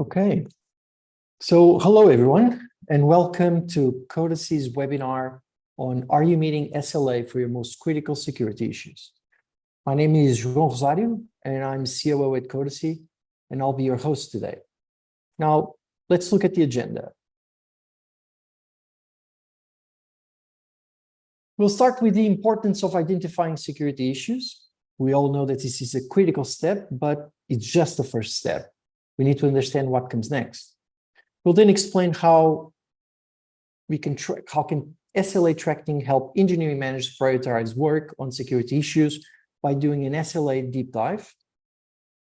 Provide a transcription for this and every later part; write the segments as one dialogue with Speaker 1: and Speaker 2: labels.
Speaker 1: Okay, so hello everyone, and welcome to Codacy's webinar on Are You Meeting SLA for your most critical security issues? My name is João Rosario, and I'm COO at Codacy, and I'll be your host today. Now, let's look at the agenda. We'll start with the importance of identifying security issues. We all know that this is a critical step, but it's just the first step. We need to understand what comes next. We'll then explain how SLA tracking help engineering managers prioritize work on security issues by doing an SLA deep dive.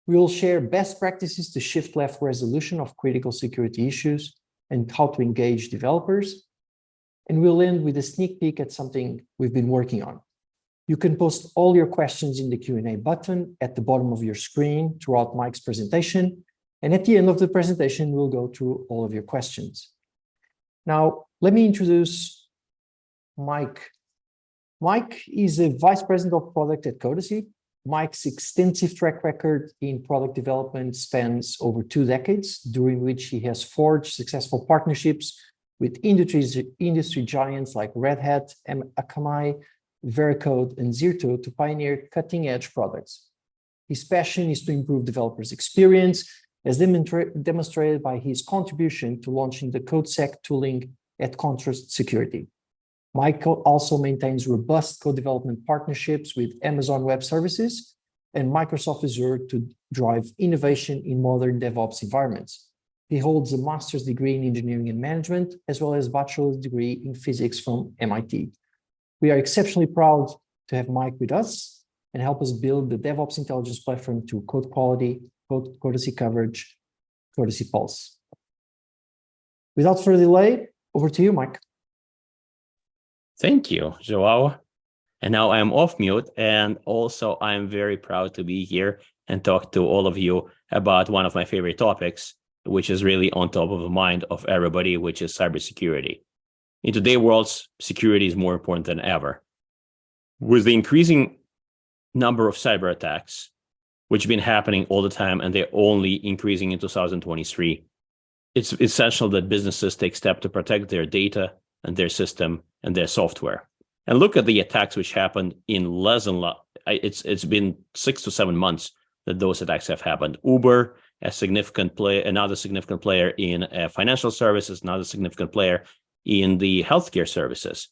Speaker 1: We will share best practices to shift left resolution of critical security issues and how to engage developers. And we'll end with a sneak peek at something we've been working on. You can post all your questions in the Q&A button at the bottom of your screen throughout Mike's presentation. And at the end of the presentation, we'll go through all of your questions. Now, let me introduce Mike. Mike is a Vice President of Product at Codacy. Mike's extensive track record in product development spans over 2 decades, during which he has forged successful partnerships with industry giants like Red Hat, Akamai, Veracode, and Zerto to pioneer cutting-edge products. His passion is to improve developers' experience, as demonstrated by his contribution to launching the CodeSec tooling at Contrast Security. Mike also maintains robust co-development partnerships with Amazon Web Services and Microsoft Azure to drive innovation in modern DevOps environments. He holds a master's degree in engineering and management, as well as a bachelor's degree in physics from MIT. We are exceptionally proud to have Mike with us and help us build the DevOps intelligence platform to code quality, Codacy coverage, Codacy Pulse. Without further delay, over to you, Mike.
Speaker 2: Thank you, João. And now I'm off mute, and also I'm very proud to be here and talk to all of you about one of my favorite topics, which is really on top of the mind of everybody, which is cybersecurity. In today's world, security is more important than ever. With the increasing number of cyber attacks, which have been happening all the time, and they're only increasing in 2023. It's essential that businesses take steps to protect their data and their system and their software. And look at the attacks which happened in less than, it's been 6 to 7 months that those attacks have happened. Uber, a significant player, another significant player in financial services, another significant player in the healthcare services.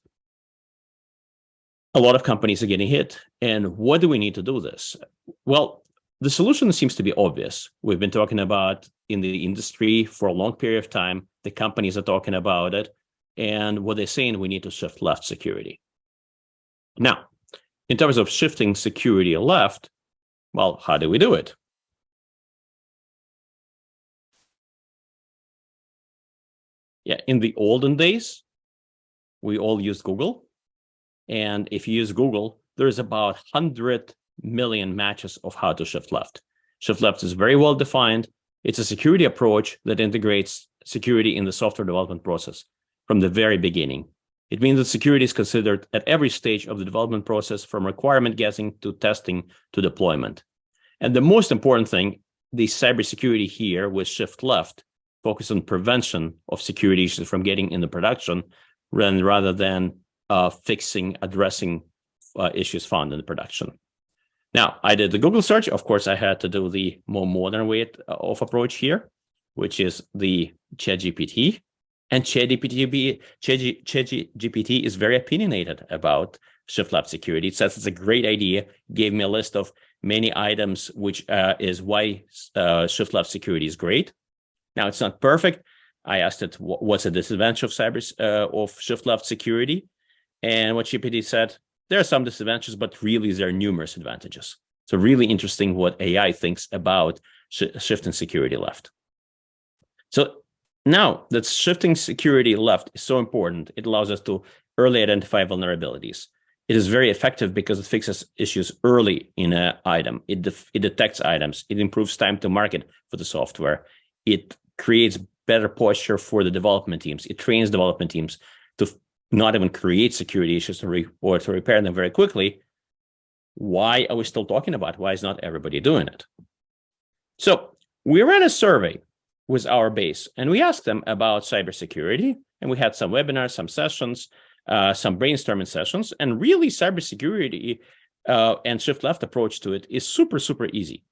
Speaker 2: A lot of companies are getting hit. And what do we need to do this? Well, the solution seems to be obvious. We've been talking about in the industry for a long period of time. The companies are talking about it. And what they're saying, we need to shift left security. Now, in terms of shifting security left, well, how do we do it? Yeah, in the olden days, we all used Google. And if you use Google, there's about 100 million matches of how to shift left. Shift left is very well defined. It's a security approach that integrates security in the software development process from the very beginning. It means that security is considered at every stage of the development process, from requirement guessing to testing to deployment. And the most important thing, the cybersecurity here with shift left focus on prevention of security issues from getting into production rather than addressing issues found in the production. Now, I did the Google search. Of course, I had to do the more modern way of approach here, which is the ChatGPT. And ChatGPT is very opinionated about shift left security. It says it's a great idea, gave me a list of many items, which is why shift left security is great. Now, it's not perfect. I asked it, what's the disadvantage of shift left security? And what GPT said, there are some disadvantages, but really there are numerous advantages. So really interesting what AI thinks about shifting security left. So now that shifting security left is so important, it allows us to early identify vulnerabilities. It is very effective because it fixes issues early in an item. It detects items. It improves time to market for the software. It creates better posture for the development teams. It trains development teams to not even create security issues or to repair them very quickly. Why are we still talking about it? Why is not everybody doing it? So we ran a survey with our base, and we asked them about cybersecurity, and we had some webinars, some sessions, some brainstorming sessions, and really cybersecurity and shift left approach to it is super, super easy.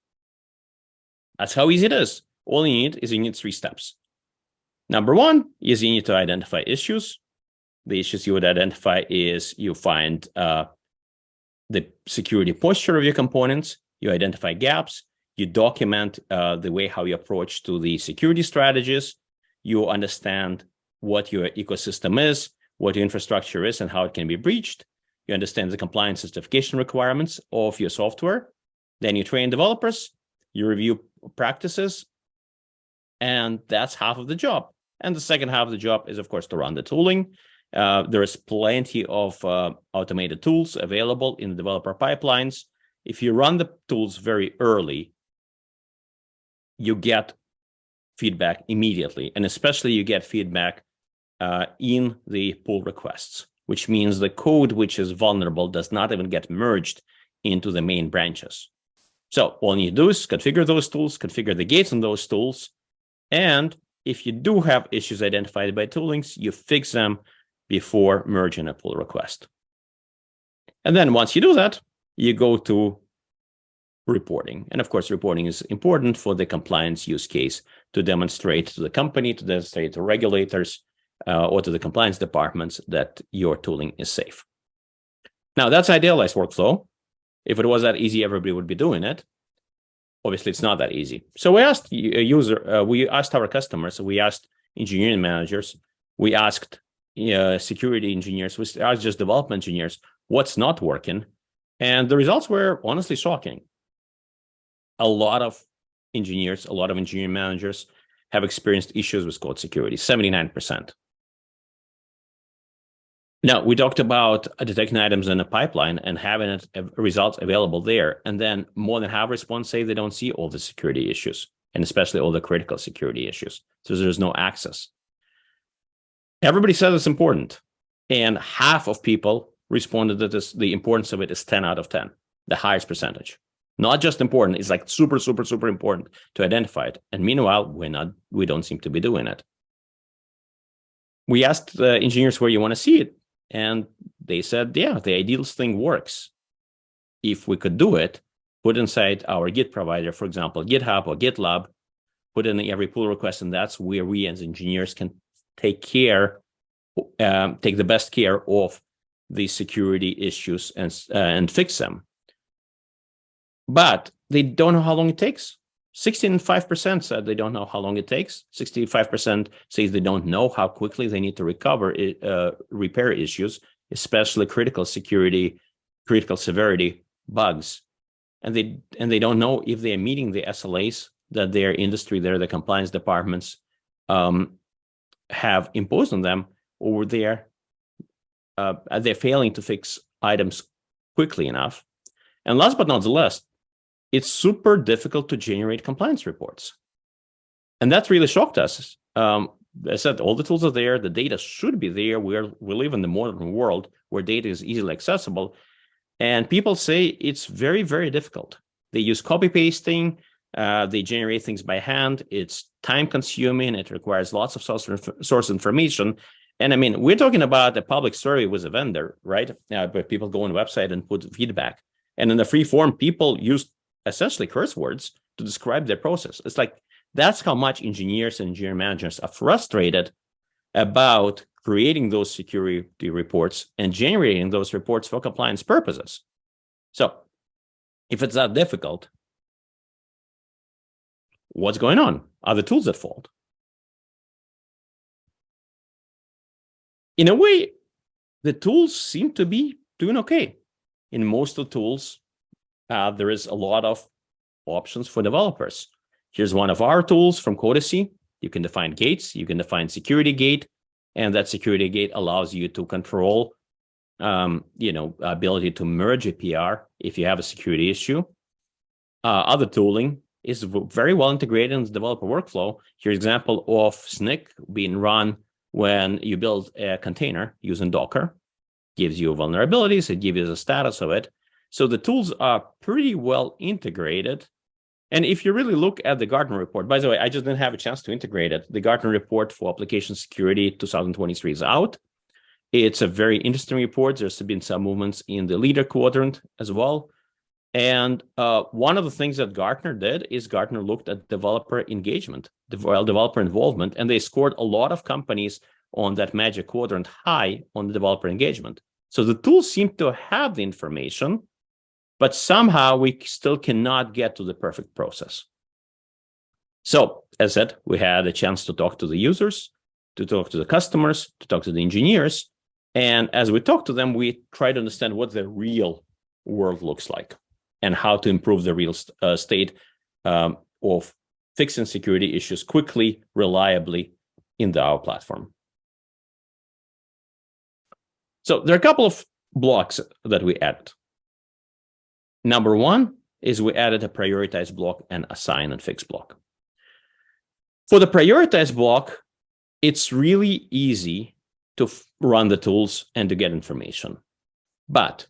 Speaker 2: That's how easy it is. All you need 3 steps. Number 1 is you need to identify issues. The issues you would identify is you find the security posture of your components, you identify gaps, you document the way how you approach to the security strategies, you understand what your ecosystem is, what your infrastructure is, and how it can be breached. You understand the compliance certification requirements of your software. Then you train developers, you review practices, and that's half of the job. And the second half of the job is, of course, to run the tooling. There is plenty of automated tools available in the developer pipelines. If you run the tools very early, you get feedback immediately, and especially you get feedback in the pull requests, which means the code which is vulnerable does not even get merged into the main branches. So all you need to do is configure those tools, configure the gates on those tools, and if you do have issues identified by toolings, you fix them before merging a pull request. And then once you do that, you go to reporting. And of course, reporting is important for the compliance use case to demonstrate to the company, to demonstrate to regulators, or to the compliance departments that your tooling is safe. Now, that's idealized workflow. If it was that easy, everybody would be doing it. Obviously, it's not that easy. So we asked we asked our customers, we asked engineering managers, we asked security engineers, we asked just development engineers, what's not working? And the results were honestly shocking. A lot of engineers, a lot of engineering managers have experienced issues with code security, 79%. Now, we talked about detecting items in a pipeline and having results available there. And then more than half response say they don't see all the security issues, and especially all the critical security issues. So there's no access. Everybody says it's important. And half of people responded that the importance of it is 10 out of 10, the highest percentage. Not just important, it's like super, super, super important to identify it. And meanwhile, we don't seem to be doing it. We asked the engineers where you want to see it. And they said, yeah, the ideal thing works. If we could do it, put inside our Git provider, for example, GitHub or GitLab, put in every pull request, and that's where we as engineers can take the best care of the security issues and fix them. But they don't know how long it takes. 65% said they don't know how long it takes. 65% says they don't know how quickly they need to repair issues, especially critical security, critical severity bugs. And they don't know if they are meeting the SLAs that their industry, the compliance departments have imposed on them, or they're failing to fix items quickly enough. And last but not the least, it's super difficult to generate compliance reports. And that really shocked us. I said, all the tools are there. The data should be there. We live in the modern world where data is easily accessible. And people say it's very, very difficult. They use copy pasting. They generate things by hand. It's time consuming. It requires lots of source information. And I mean, we're talking about a public survey with a vendor, right? Where people go on the website and put feedback. And in the free form, people use essentially curse words to describe their process. It's like, that's how much engineers and engineering managers are frustrated about creating those security reports and generating those reports for compliance purposes. So if it's that difficult, what's going on? Are the tools at fault? In a way, the tools seem to be doing okay. In most of the tools, there is a lot of options for developers. Here's one of our tools from Codacy. You can define gates, you can define security gate, and that security gate allows you to control, ability to merge a PR if you have a security issue. Other tooling is very well integrated in the developer workflow. Here's an example of SNCC being run when you build a container using Docker. Gives you vulnerabilities, it gives you the status of it. So the tools are pretty well integrated And if you really look at the Gartner report, by the way, I just didn't have a chance to integrate it. The Gartner report for application security 2023 is out. It's a very interesting report. There's been some movements in the leader quadrant as well. And one of the things that Gartner did is Gartner looked at developer engagement, developer involvement, and they scored a lot of companies on that Magic Quadrant high on the developer engagement. So the tools seem to have the information, but somehow we still cannot get to the perfect process. So, as I said, we had a chance to talk to the users, to talk to the customers, to talk to the engineers. And as we talk to them, we try to understand what the real world looks like and how to improve the real state of fixing security issues quickly, reliably in our platform. So there are a couple of blocks that we added. Number one is we added a prioritize block and assign and fix block. For the prioritize block, it's really easy to run the tools and to get information. But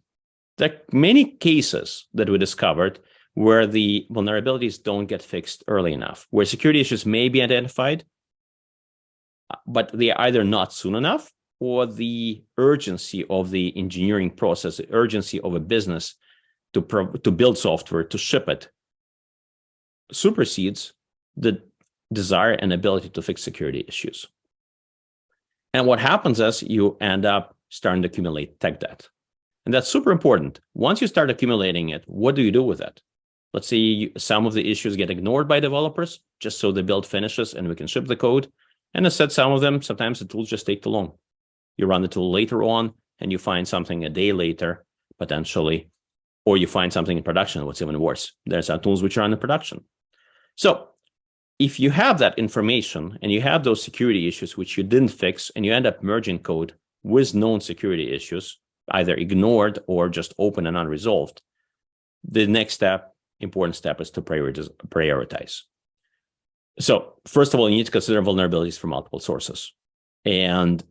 Speaker 2: there are many cases that we discovered where the vulnerabilities don't get fixed early enough, where security issues may be identified, but they are either not soon enough or the urgency of the engineering process, the urgency of a business to build software, to ship it, supersedes the desire and ability to fix security issues. And what happens is you end up starting to accumulate tech debt. And that's super important. Once you start accumulating it, what do you do with it? Let's say some of the issues get ignored by developers just so the build finishes and we can ship the code. And as I said, some of them, sometimes the tools just take too long. You run the tool later on and you find something a day later, potentially, or you find something in production. What's even worse, there's some tools which are in production. So if you have that information and you have those security issues which you didn't fix and you end up merging code with known security issues, either ignored or just open and unresolved, the next important step is to prioritize. So first of all, you need to consider vulnerabilities from multiple sources. And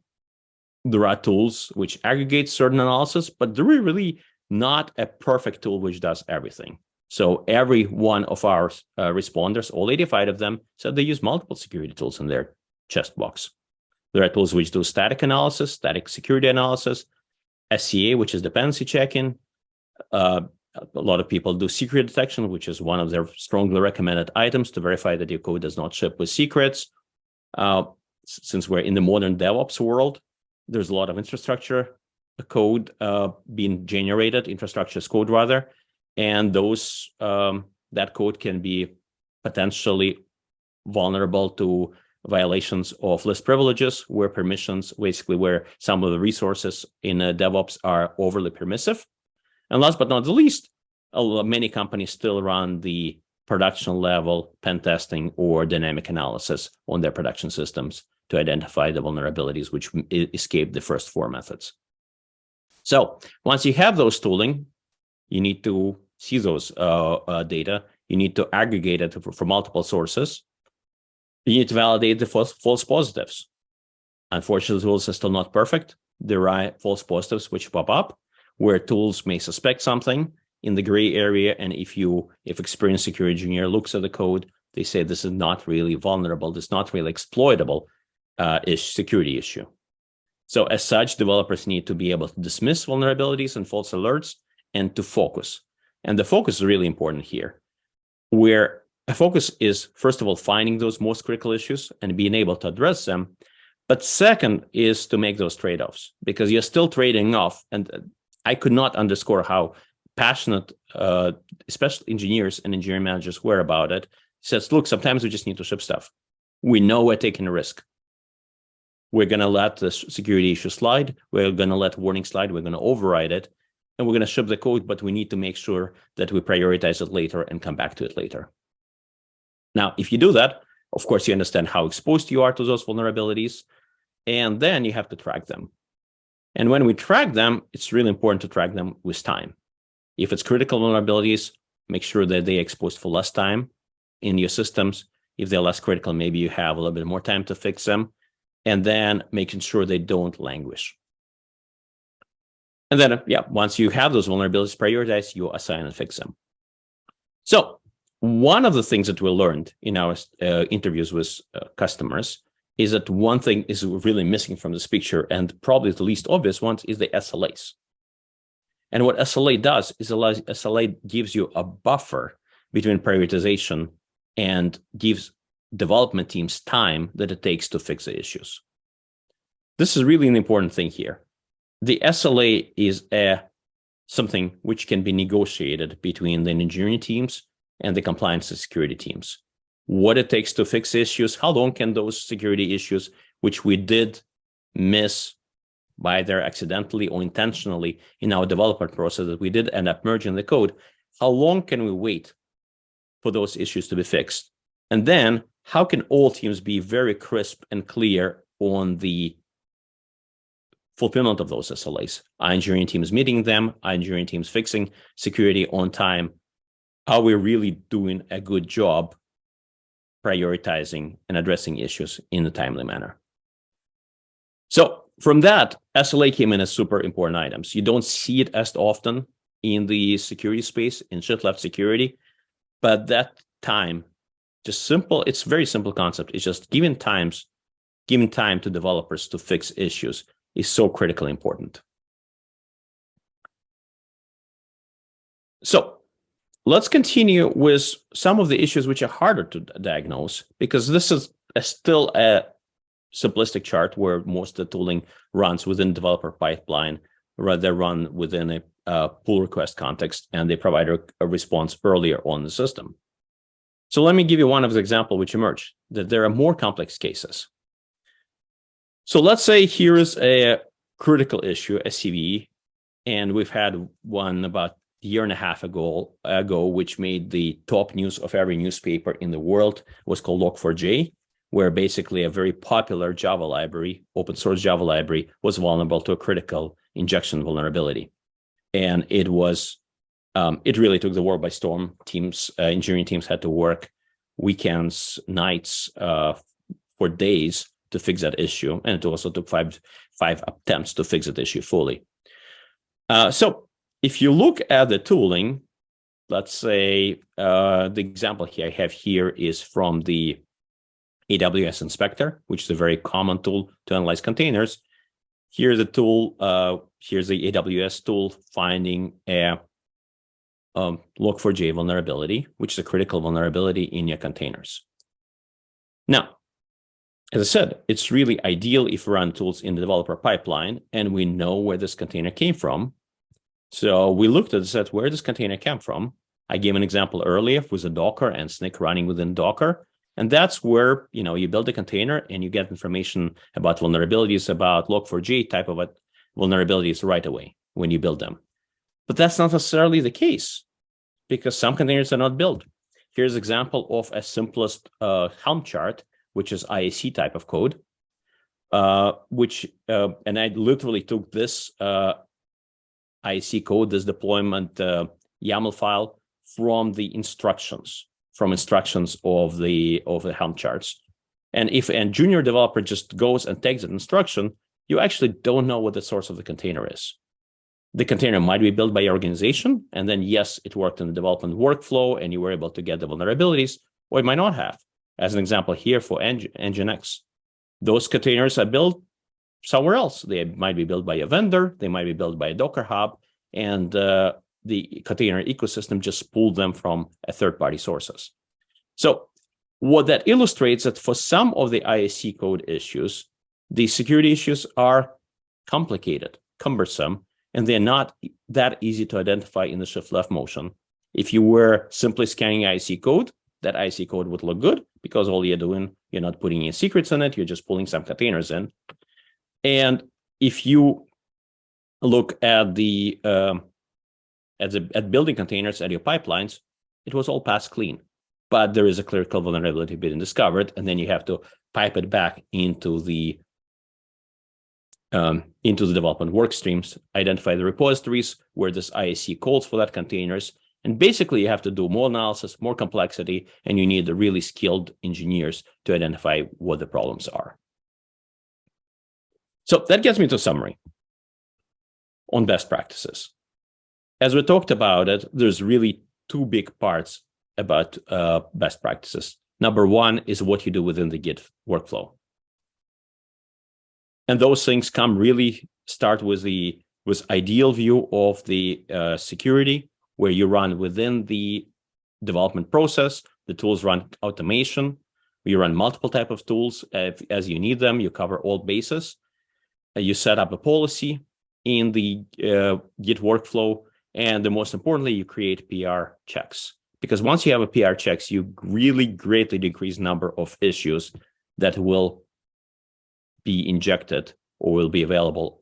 Speaker 2: there are tools which aggregate certain analysis, but they're really not a perfect tool which does everything. So every one of our responders, all 85 of them, said they use multiple security tools in their chest box. There are tools which do static analysis, static security analysis, SCA, which is dependency checking. A lot of people do secret detection, which is one of their strongly recommended items to verify that your code does not ship with secrets. Since we're in the modern DevOps world, there's a lot of infrastructure code being generated, infrastructure as code rather, and those that code can be potentially vulnerable to violations of list privileges, where permissions, basically where some of the resources in DevOps are overly permissive. And last but not the least, many companies still run the production level pen testing or dynamic analysis on their production systems to identify the vulnerabilities which escape the first four methods. So once you have those tooling, you need to see those data. You need to aggregate it from multiple sources. You need to validate the false positives. Unfortunately, tools are still not perfect. There are false positives which pop up where tools may suspect something in the gray area. And if experienced security engineer looks at the code, they say this is not really vulnerable, this is not really exploitable security issue. So as such, developers need to be able to dismiss vulnerabilities and false alerts and to focus. And the focus is really important here, where a focus is, first of all, finding those most critical issues and being able to address them. But second is to make those trade-offs, because you're still trading off. And I could not underscore how passionate, especially engineers and engineering managers were about it. Says, look, sometimes we just need to ship stuff. We know we're taking a risk. We're going to let the security issue slide. We're going to let warning slide. We're going to override it. And we're going to ship the code, but we need to make sure that we prioritize it later and come back to it later. Now, if you do that, of course, you understand how exposed you are to those vulnerabilities, and then you have to track them. And when we track them, it's really important to track them with time. If it's critical vulnerabilities, make sure that they're exposed for less time in your systems. If they're less critical, maybe you have a little bit more time to fix them, and then making sure they don't languish. And then, once you have those vulnerabilities prioritized, you assign and fix them. So one of the things that we learned in our interviews with customers is that one thing is really missing from this picture, and probably the least obvious one is the SLAs. And what SLA does is SLA gives you a buffer between prioritization and gives development teams time that it takes to fix the issues. This is really an important thing here. The SLA is something which can be negotiated between the engineering teams and the compliance and security teams. What it takes to fix issues, how long can those security issues, which we did miss by either accidentally or intentionally in our development process that we did end up merging the code, how long can we wait for those issues to be fixed? And then how can all teams be very crisp and clear on the fulfillment of those SLAs? Are engineering teams meeting them? Are engineering teams fixing security on time? Are we really doing a good job prioritizing and addressing issues in a timely manner? So from that, SLA came in as super important items. You don't see it as often in the security space, in shift left security, but that time, just simple, it's a very simple concept. It's just giving time to developers to fix issues is so critically important. So let's continue with some of the issues which are harder to diagnose, because this is still a simplistic chart where most of the tooling runs within developer pipeline, rather run within a pull request context, and they provide a response earlier on the system. So let me give you one of the examples which emerged, that there are more complex cases. So let's say here is a critical issue, a CVE, and we've had one about a year and a half ago, which made the top news of every newspaper in the world. It was called Log4j, where basically a very popular Java library, open source Java library, was vulnerable to a critical injection vulnerability. And it was, it really took the world by storm. Engineering teams had to work weekends, nights, for days to fix that issue. And it also took five attempts to fix that issue fully. So if you look at the tooling, let's say the example here I have here is from the AWS Inspector, which is a very common tool to analyze containers. Here's a tool, here's the AWS tool finding a Log4j vulnerability, which is a critical vulnerability in your containers. Now, as I said, it's really ideal if we run tools in the developer pipeline and we know where this container came from. So we looked at and said, where does container come from? I gave an example earlier with a Docker and Snyk running within Docker. And that's where, you build a container and you get information about vulnerabilities, about Log4j type of vulnerabilities right away when you build them. But that's not necessarily the case, because some containers are not built. Here's an example of a simplest Helm chart, which is IAC type of code, and I literally took this IAC code, this deployment YAML file from the instructions of the Helm charts. And if a junior developer just goes and takes that instruction, you actually don't know what the source of the container is. The container might be built by your organization, and then yes, it worked in the development workflow and you were able to get the vulnerabilities, or it might not have. As an example here for Nginx, those containers are built somewhere else. They might be built by a vendor, they might be built by a Docker hub, and the container ecosystem just pulled them from third-party sources. So what that illustrates that for some of the IAC code issues, the security issues are complicated, cumbersome, and they're not that easy to identify in the shift left motion. If you were simply scanning IAC code, that IAC code would look good because all you're doing, you're not putting any secrets in it, you're just pulling some containers in. And if you look at at building containers at your pipelines, it was all passed clean, but there is a critical vulnerability being discovered, and then you have to pipe it back into the development work streams, identify the repositories where this IAC calls for that containers. And basically, you have to do more analysis, more complexity, and you need the really skilled engineers to identify what the problems are. So that gets me to a summary on best practices. As we talked about it, there's really two big parts about best practices. Number one is what you do within the Git workflow. And those things start with ideal view of the security, where you run within the development process. The tools run automation. You run multiple type of tools as you need them. You cover all bases. You set up a policy in the Git workflow. And the most importantly, you create PR checks. Because once you have a PR checks, you really greatly decrease number of issues that will be injected or will be available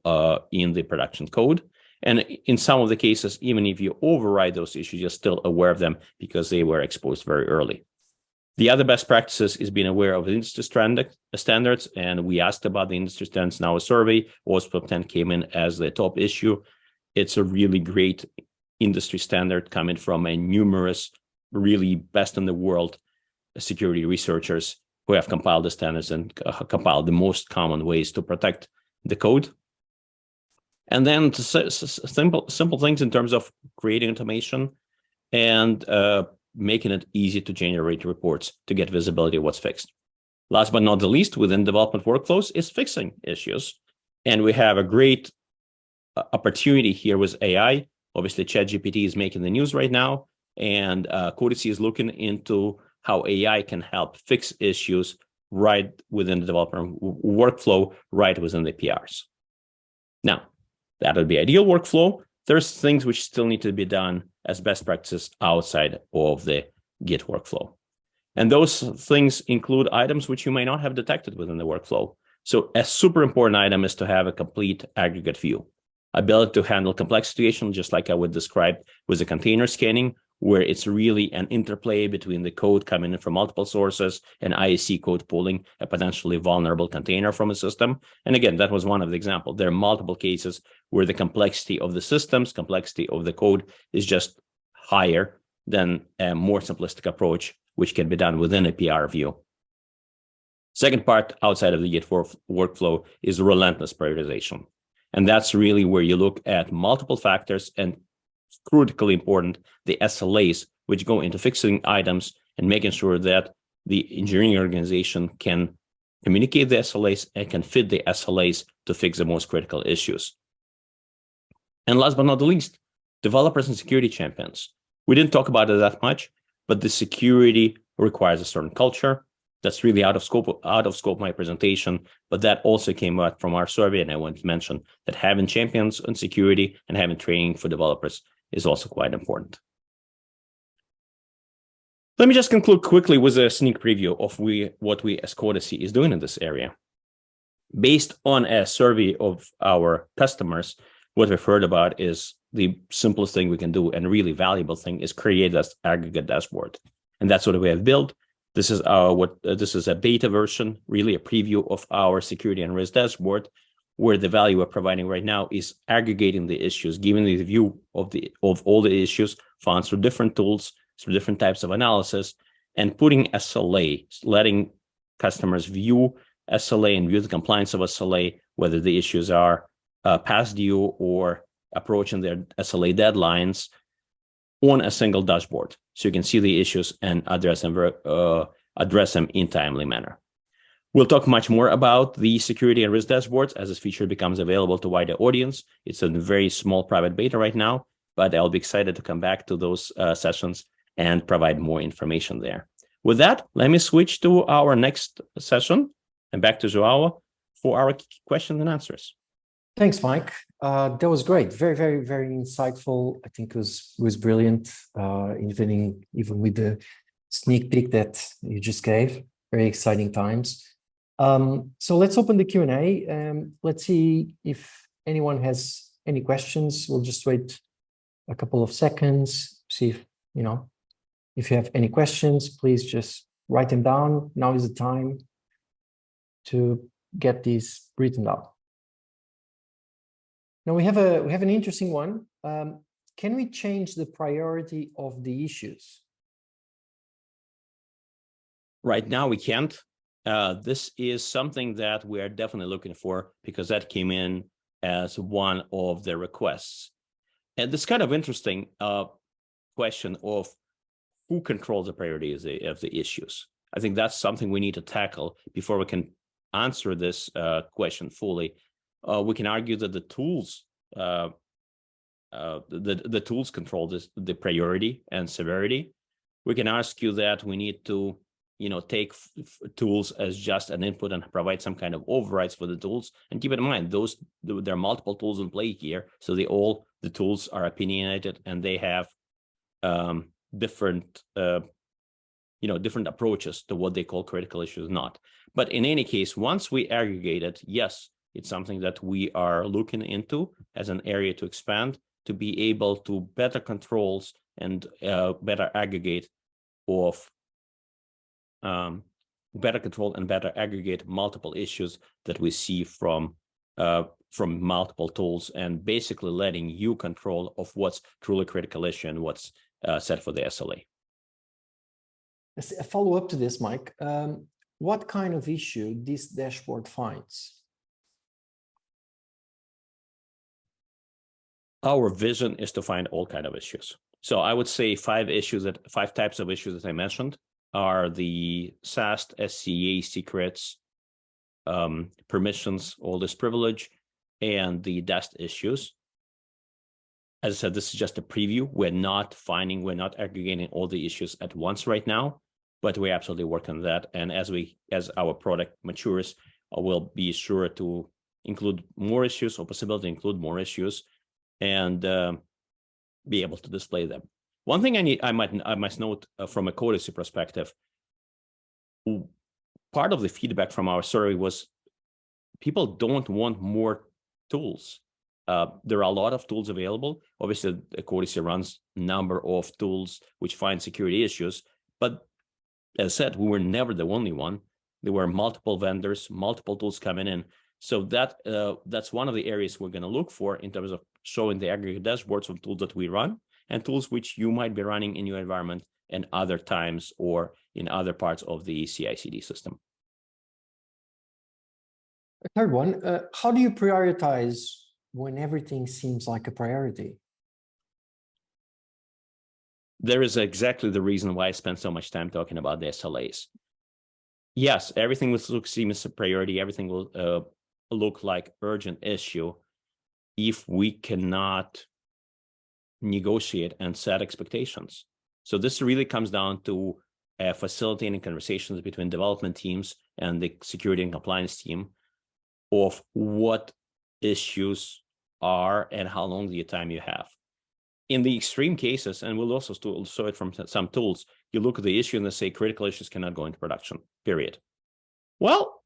Speaker 2: in the production code. And in some of the cases, even if you override those issues, you're still aware of them because they were exposed very early. The other best practices is being aware of industry standards. And we asked about the industry standards in our survey. OWASP 10 came in as the top issue. It's a really great industry standard coming from a numerous, really best in the world security researchers who have compiled the standards and compiled the most common ways to protect the code. And then simple things in terms of creating automation and making it easy to generate reports to get visibility of what's fixed. Last but not the least, within development workflows is fixing issues. And we have a great opportunity here with AI. Obviously, ChatGPT is making the news right now, and Codacy is looking into how AI can help fix issues right within the developer workflow, right within the PRs. Now, that would be ideal workflow. There's things which still need to be done as best practices outside of the Git workflow. And those things include items which you may not have detected within the workflow. So a super important item is to have a complete aggregate view. Ability to handle complex situations, just like I would describe with the container scanning, where it's really an interplay between the code coming in from multiple sources and IAC code pulling a potentially vulnerable container from a system. And again, that was one of the examples. There are multiple cases where the complexity of the systems, complexity of the code is just higher than a more simplistic approach, which can be done within a PR view. Second part outside of the Git workflow is relentless prioritization. And that's really where you look at multiple factors and critically important, the SLAs, which go into fixing items and making sure that the engineering organization can communicate the SLAs and can fit the SLAs to fix the most critical issues. And last but not the least, developers and security champions. We didn't talk about it that much, but the security requires a certain culture. That's really out of scope my presentation, but that also came out from our survey. And I want to mention that having champions on security and having training for developers is also quite important. Let me just conclude quickly with a sneak preview of what we as Codacy is doing in this area. Based on a survey of our customers, what we've heard about is the simplest thing we can do and really valuable thing is create this aggregate dashboard. And that's what we have built. This is a beta version, really a preview of our security and risk dashboard, where the value we're providing right now is aggregating the issues, giving the view of all the issues found through different tools, through different types of analysis, and putting SLA, letting customers view SLA and view the compliance of SLA, whether the issues are past due or approaching their SLA deadlines on a single dashboard. So you can see the issues and address them in timely manner. We'll talk much more about the security and risk dashboards as this feature becomes available to wider audience. It's a very small private beta right now, but I'll be excited to come back to those sessions and provide more information there. With that, let me switch to our next session and back to Joao for our questions and answers.
Speaker 1: Thanks, Mike. That was great. Very, very, very insightful. I think it was brilliant, even with the sneak peek that you just gave. Very exciting times. So let's open the Q&A. Let's see if anyone has any questions. We'll just wait a couple of seconds, see if you have any questions, please just write them down. Now is the time to get these written down. Now we have an interesting one. Can we change the priority of the issues?
Speaker 2: Right now we can't. This is something that we are definitely looking for because that came in as one of the requests. And this kind of interesting question of who controls the priority of the issues? I think that's something we need to tackle before we can answer this question fully. We can argue that the tools control the priority and severity. We can argue that we need to, take tools as just an input and provide some kind of overrides for the tools. And keep in mind, there are multiple tools in play here, so the tools are opinionated and they have different approaches to what they call critical issues. Not, but in any case, once we aggregate it, yes, it's something that we are looking into as an area to expand, to be able to better controls and better aggregate of better control and better aggregate multiple issues that we see from multiple tools, and basically letting you control of what's truly critical issue and what's set for the SLA.
Speaker 1: A follow-up to this, Mike. What kind of issue this dashboard finds?
Speaker 2: Our vision is to find all kinds of issues. So I would say five types of issues that I mentioned are the SAST, SCA secrets, permissions, all this privilege, and the DAST issues. As I said, this is just a preview. We're not aggregating all the issues at once right now, but we're absolutely working on that. And as our product matures, we'll be sure to include more issues, or possibility to include more issues, and be able to display them. One thing I must note from a courtesy perspective, part of the feedback from our survey was people don't want more tools. There are a lot of tools available. Obviously, courtesy runs a number of tools which find security issues, but as I said, we were never the only one. There were multiple vendors, multiple tools coming in. So that's one of the areas we're going to look for in terms of showing the aggregate dashboards of tools that we run and tools which you might be running in your environment and other times or in other parts of the CI/CD system.
Speaker 1: A third one, how do you prioritize when everything seems like a priority?
Speaker 2: There is exactly the reason why I spent so much time talking about the SLAs. Yes, everything will seem as a priority. Everything will look like urgent issue if we cannot negotiate and set expectations. So this really comes down to facilitating conversations between development teams and the security and compliance team of what issues are and how long the time you have. In the extreme cases, and we'll also show it from some tools, you look at the issue and they say critical issues cannot go into production, period. Well,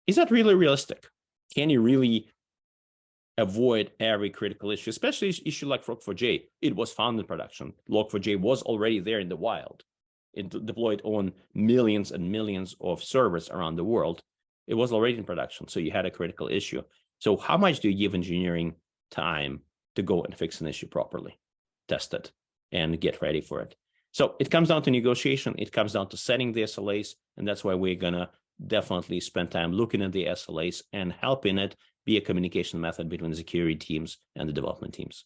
Speaker 2: is that really realistic? Can you really avoid every critical issue, especially issue like Log4j? It was found in production. Log4j was already there in the wild. It deployed on millions and millions of servers around the world. It was already in production, so you had a critical issue. So how much do you give engineering time to go and fix an issue properly, test it, and get ready for it? So it comes down to negotiation. It comes down to setting the SLAs, and that's why we're going to definitely spend time looking at the SLAs and helping it be a communication method between the security teams and the development teams.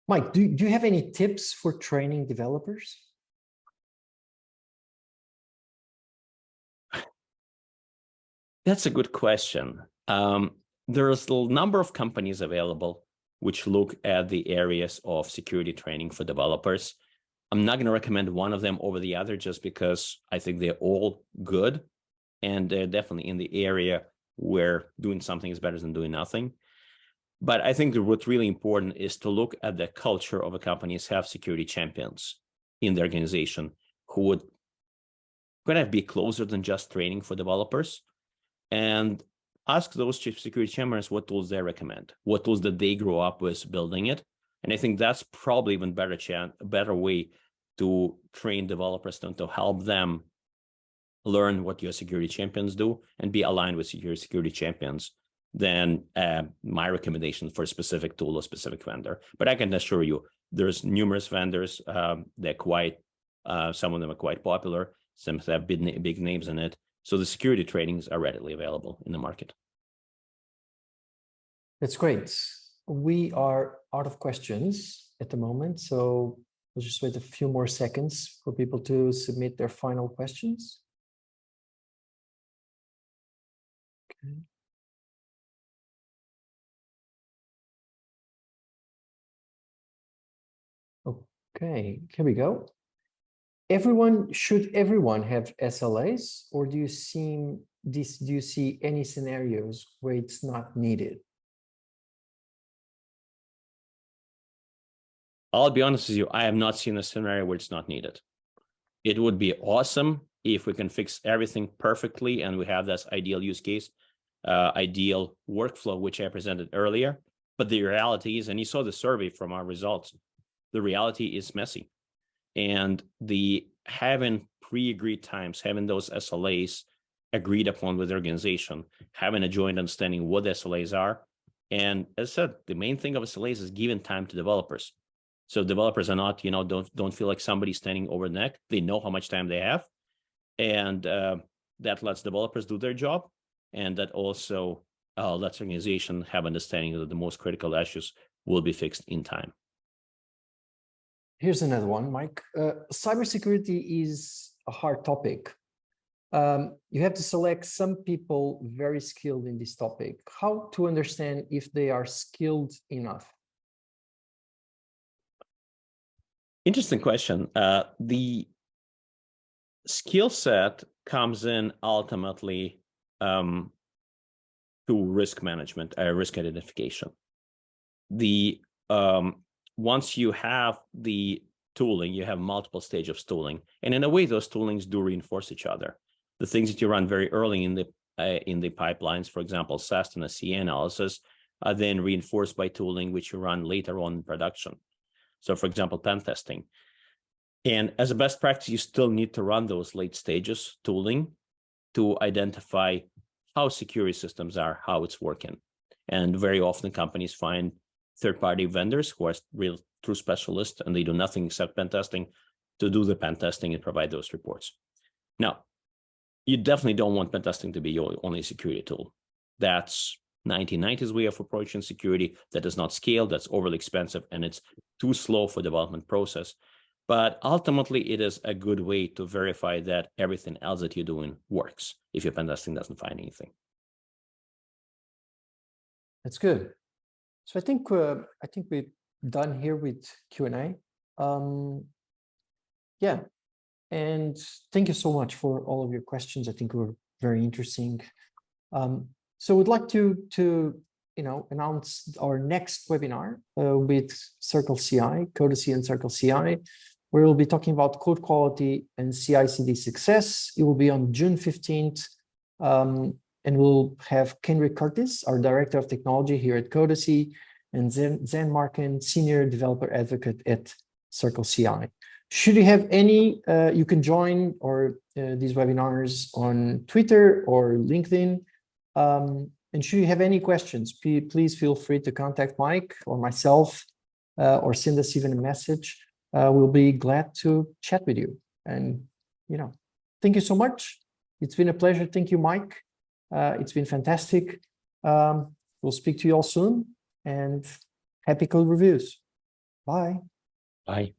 Speaker 1: Mike, do you have any tips for training developers?
Speaker 2: That's a good question. There's a number of companies available which look at the areas of security training for developers. I'm not going to recommend one of them over the other just because I think they're all good, and they're definitely in the area where doing something is better than doing nothing. But I think that what's really important is to look at the culture of a company, have security champions in the organization who would kind of be closer than just training for developers, and ask those chief security champions what tools they recommend, what tools that they grew up with building it. And I think that's probably even a better way to train developers and to help them learn what your security champions do and be aligned with your security champions than my recommendation for a specific tool or specific vendor. But I can assure you, there's numerous vendors. They're quite, some of them are quite popular. Some have big names in it. So the security trainings are readily available in the market.
Speaker 1: That's great. We are out of questions at the moment. So We'll just wait a few more seconds for people to submit their final questions. Okay, here we go. Should everyone have SLAs, or do you see any scenarios where it's not needed?
Speaker 2: I'll be honest with you, I have not seen a scenario where it's not needed. It would be awesome if we can fix everything perfectly and we have this ideal use case, ideal workflow, which I presented earlier. But the reality is, and you saw the survey from our results, the reality is messy. And having pre-agreed times, having those SLAs agreed upon with the organization, having a joint understanding what the SLAs are. And as I said, the main thing of SLAs is giving time to developers. So developers are not, don't feel like somebody's standing over the neck. They know how much time they have. And that lets developers do their job. And that also lets organization have understanding that the most critical issues will be fixed in time.
Speaker 1: Here's another one, Mike. Cybersecurity is a hard topic. You have to select some people very skilled in this topic. How to understand if they are skilled enough?
Speaker 2: Interesting question. The skill set comes in ultimately to risk management, risk identification. Once you have the tooling, you have multiple stages of tooling, and in a way, those toolings do reinforce each other. The things that you run very early in the pipelines, for example, SAST and SCA analysis, are then reinforced by tooling which you run later on in production. So, for example, pen testing. And as a best practice, you still need to run those late stages tooling to identify how security systems are, how it's working. And very often companies find third-party vendors who are real true specialists, and they do nothing except pen testing to do the pen testing and provide those reports. Now, you definitely don't want pen testing to be your only security tool. That's 1990s way of approaching security that is not scaled, that's overly expensive, and it's too slow for development process. But ultimately, it is a good way to verify that everything else that you're doing works if your pen testing doesn't find anything.
Speaker 1: That's good. So I think we're done here with Q&A. Yeah, and thank you so much for all of your questions. I think were very interesting. So we'd like to announce our next webinar with Circle CI, Codacy and Circle CI, where we'll be talking about code quality and CI/CD success. It will be on June 15th. And we'll have Kenrick Curtis, our Director of Technology here at Codacy, and Zen Markin, Senior Developer Advocate at Circle CI. Should you have any, you can join these webinars on Twitter or LinkedIn. And should you have any questions, please feel free to contact Mike or myself, or send us even a message. We'll be glad to chat with you. And, thank you so much. It's been a pleasure. Thank you, Mike. It's been fantastic. We'll speak to you all soon, and happy code reviews. Bye.
Speaker 2: Bye.